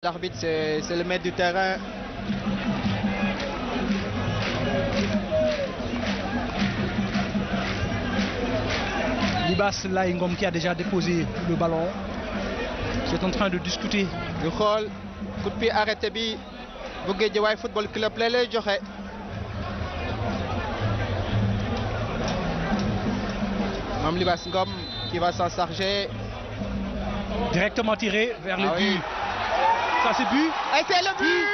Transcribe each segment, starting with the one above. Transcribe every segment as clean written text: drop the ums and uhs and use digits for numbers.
L'arbitre, c'est le maître du terrain. Libas Laingom qui a déjà déposé le ballon. C'est en train de discuter. Le xool coup de pied arrêté bi bu Guédiawaye Football Club lay joxe. Mame Libas Ngom qui va s'en charger. Directement tiré vers le but. Oui. Ça c'est but. Et c'est le but.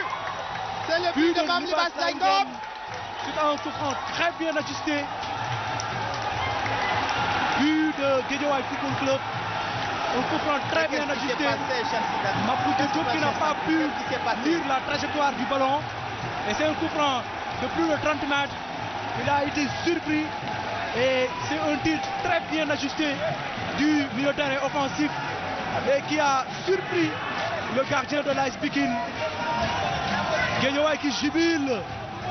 C'est le but de Mame Libas Ngom. C'est un coup franc très bien ajusté. But de Guédiawaye Football Club. Un coup franc très bien ajusté. Maputo Diop qui n'a pas pu lire la trajectoire du ballon. Et c'est un coup franc de plus de 30 mètres. Il a été surpris. Et c'est un tir très bien ajusté du milieu de terrain offensif et qui a surpris le gardien de l'AS Pikine. Guédiawaye qui jubile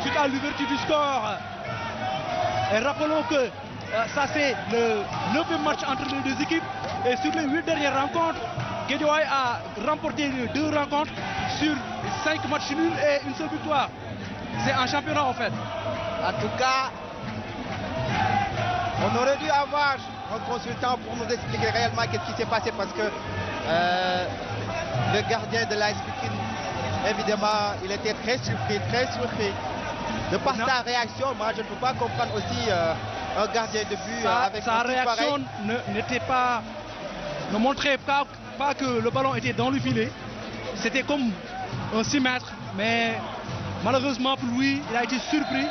suite à l'ouverture du score. Et rappelons que ça c'est le 9e match entre les deux équipes. Et sur les 8 dernières rencontres, Guédiawaye a remporté 2 rencontres sur 5 matchs nuls et une seule victoire. C'est un championnat en fait. En tout cas, on aurait dû avoir un consultant pour nous expliquer réellement qu'est-ce qui s'est passé parce que le gardien de l'AS Pikine, évidemment, il était très surpris de par sa réaction. Moi, je ne peux pas comprendre aussi un gardien de but avec sa réaction ne montrait pas que le ballon était dans le filet. C'était comme un 6 mètres, mais malheureusement pour lui, il a été surpris.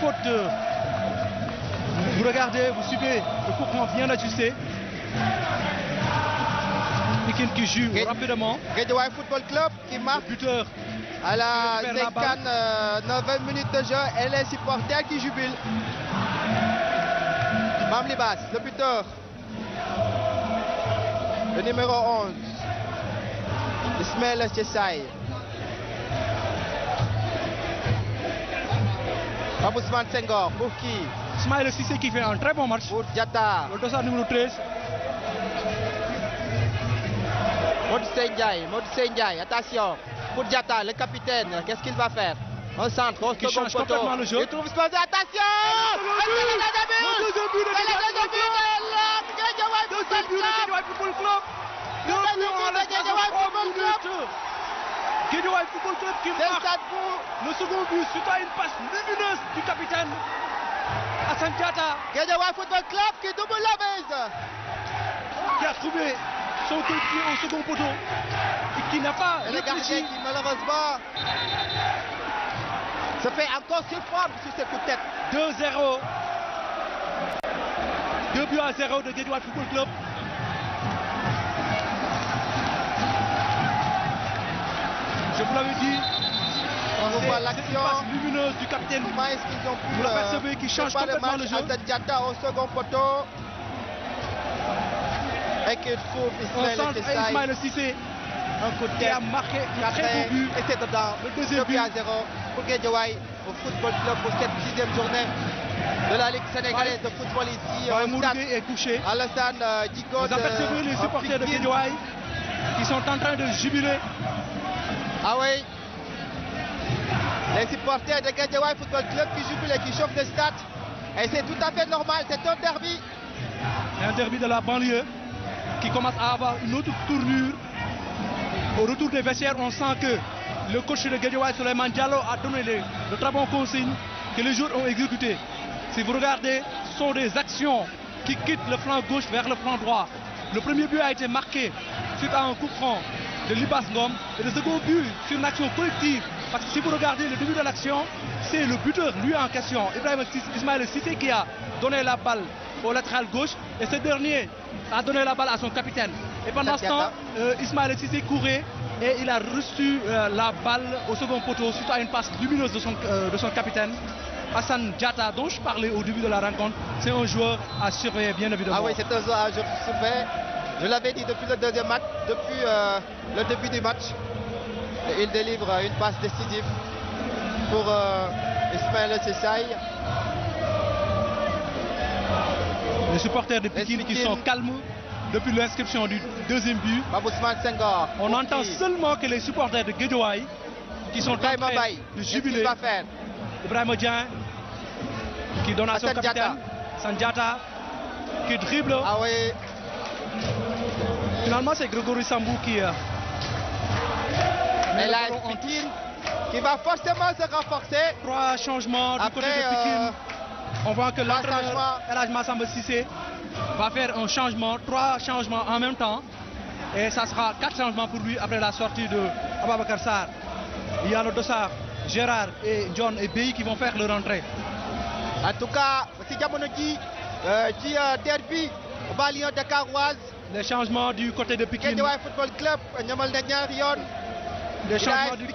Faute de... Vous regardez, vous suivez, le coup franc bien ajusté. Pikine qui joue rapidement. Guédiawaye Football Club qui marque buteur à la 59e minute de jeu et les supporters qui jubilent. Mame Libas, le buteur. Le numéro 11. Ismaël Chessaï. Ousmane Senghor, pour qui? Ismaël Cissé qui fait un très bon match. Pour Diatta. Le dossard numéro 13. Modou Ndiaye, attention. Pour Diatta, le capitaine, qu'est-ce qu'il va faire? Un centre, au second change complètement le jeu. Il trouve Sponza, attention! Le deuxième but de Guédiawaye Football Club. Guédiawaye Football Club qui marque le second but suite à une passe lumineuse du capitaine Hassan Diatta. Guédiawaye Football Club qui double la mise. Qui a trouvé son coéquipier au second poteau et qui n'a pas le gardien qui malheureusement se fait encore surprendre sur ce coup de tête. 2-0. 2 buts à 0 de Guédiawaye Football Club. Je vous l'avais dit, on revoit l'action lumineuse du capitaine. Comment est-ce qu'ils ont pu vous l'apercevez qui change complètement le jeu. Hassan Diatta au second poteau. Et qu'il trouve Ismaël Cissé. Un coup de tête qui a marqué un très beau but. Et c'est dedans. Le deuxième but à 0 pour Guédiawaye au Football Club pour cette 6e journée de la Ligue sénégalaise de football ici au stade est couché. Alassane Djigo. Vous apercevez les supporters de Guédiawaye qui sont en train de jubiler. Ah oui. Les supporters de Guédiawaye Football Club qui jubilent et qui chauffent le stade. Et c'est tout à fait normal, c'est un derby. Un derby de la banlieue qui commence à avoir une autre tournure. Au retour des vestiaires, on sent que le coach de Guédiawaye, Souleymane Diallo, a donné de très bons consignes que les joueurs ont exécutées. Si vous regardez, ce sont des actions qui quittent le flanc gauche vers le flanc droit. Le premier but a été marqué suite à un coup franc de Libas Ngom et le second but sur une action collective. Parce que si vous regardez le début de l'action, c'est le buteur, lui en question, Ismaël Cissé, qui a donné la balle au latéral gauche et ce dernier a donné la balle à son capitaine. Et pendant ce temps, Ismaël Cissé courait et il a reçu la balle au second poteau suite à une passe lumineuse de son capitaine. Hassan Diatta, dont je parlais au début de la rencontre, c'est un joueur à surveiller bien évidemment. Ah oui, c'est un joueur à surveiller. Je l'avais dit depuis le deuxième match, depuis le début du match. Et il délivre une passe décisive pour Ismaël Chessaï. Les supporters de Pikine qui sont calmes, depuis l'inscription du deuxième but. Ousmane Senghor. On entend seulement que les supporters de Guédiawaye qui sont en train de jubiler. Ibrahima Dieng qui donne à son capitaine, Sandiata, qui dribble. Ah oui. Finalement, c'est Grégory Sambou qui met la Pikine qui va forcément se renforcer. 3 changements du côté de Pikine. On voit que l'entraîneur El Hadj Massamba Cissé va faire un changement, 3 changements en même temps. Et ça sera 4 changements pour lui après la sortie de Ababacar Sarr. Il y a le Dossard, Gérard et John et Bey qui vont faire leur entrée. En tout cas, si Diamonoji, qui derby au Balion de Karouaz. Les changements du côté de Pikine. Guédiawaye Football Club, Nyamal Nanyarion. Les changements du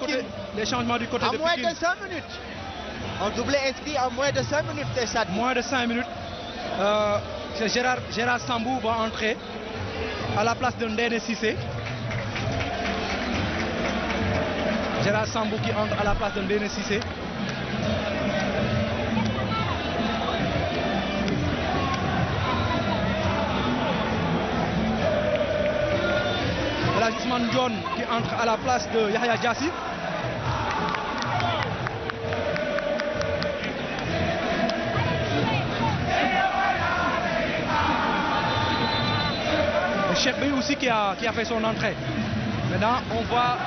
côté de Pikine. En moins de 5 minutes. On doublé inscrit en moins de 5 minutes, c'est ça. Moins de 5 minutes. C'est Gérard Sambou va entrer à la place de Ndene Cissé. Gérard Sambou qui entre à la place de Ndene Cissé. Là, Ousmane John qui entre à la place de Yahya Diassi. Cheikh Bey aussi qui a fait son entrée. Maintenant, on voit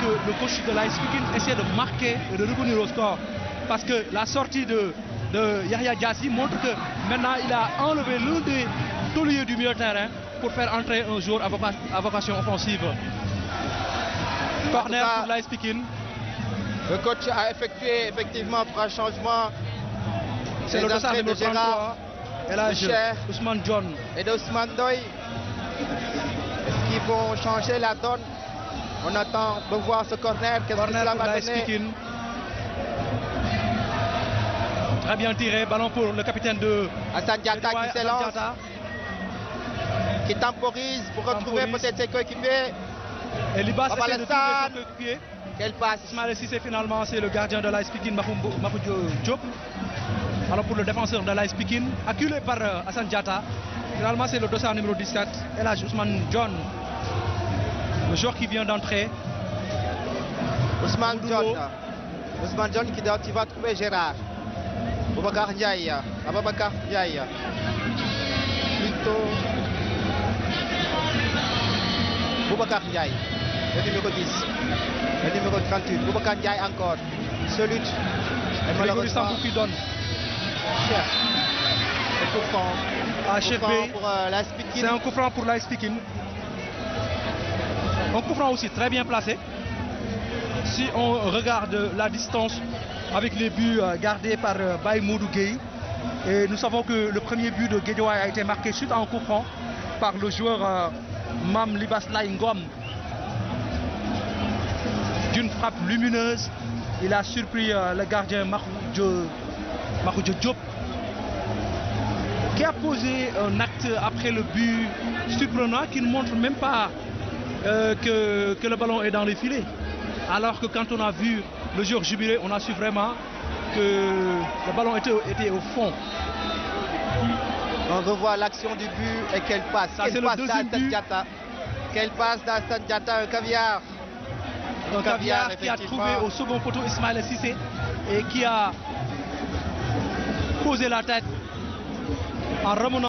que le coach de l'AS Pikine essaie de marquer et de revenir au score. Parce que la sortie de Yahya Diassi montre que maintenant il a enlevé l'un des tauliers du milieu de terrain pour faire entrer un joueur à vocation offensive. Corner pour l'AS Pikine. Le coach a effectué effectivement 3 changements. C'est le dossard de Gérard, Ousmane John et d'Ousmane Doy. Est-ce qu'ils vont changer la donne? On attend de voir ce corner. Qu'est-ce que cela va donner? Très bien tiré, ballon pour le capitaine de Hassan Diatta qui s'élance, qui temporise pour retrouver peut-être ses coéquipiers. Et Libas essaie de trouver son coéquipier. Quelle passe? Ismaël Cissé finalement c'est le gardien de l'AS Pikine, Mahmoud Diop. Alors pour le défenseur de l'AS Pikine, acculé par Hassan Diatta. Finalement, c'est le dossard numéro 17, El Hadj Ousmane John, le joueur qui vient d'entrer. Ousmane John qui va trouver Gérard. Boubacar Ndiaye, Ababacar Ndiaye. Plutôt Boubacar Ndiaye, le numéro 10, le numéro 38. Boubacar Ndiaye encore. Se lutte. Et malheureusement, qui donne. C'est un coup franc pour l'AS Pikine. Un coup franc aussi très bien placé. Si on regarde la distance avec les buts gardés par Baye Modou Gueye, et nous savons que le premier but de Guédiawaye a été marqué suite à un coup franc par le joueur Mam Libas Laingom. D'une frappe lumineuse, il a surpris le gardien Mahmoud Diop, qui a posé un acte après le but surprenant qui ne montre même pas que le ballon est dans les filets. Alors que quand on a vu le joueur jubilé, on a su vraiment que le ballon était au fond. On revoit l'action du but et quelle passe. C'est le deuxième but. Quelle passe d'Hassan Diatta, un caviar. Un caviar qui a trouvé au second poteau Ismaël Cissé et qui a posé la tête en remontant.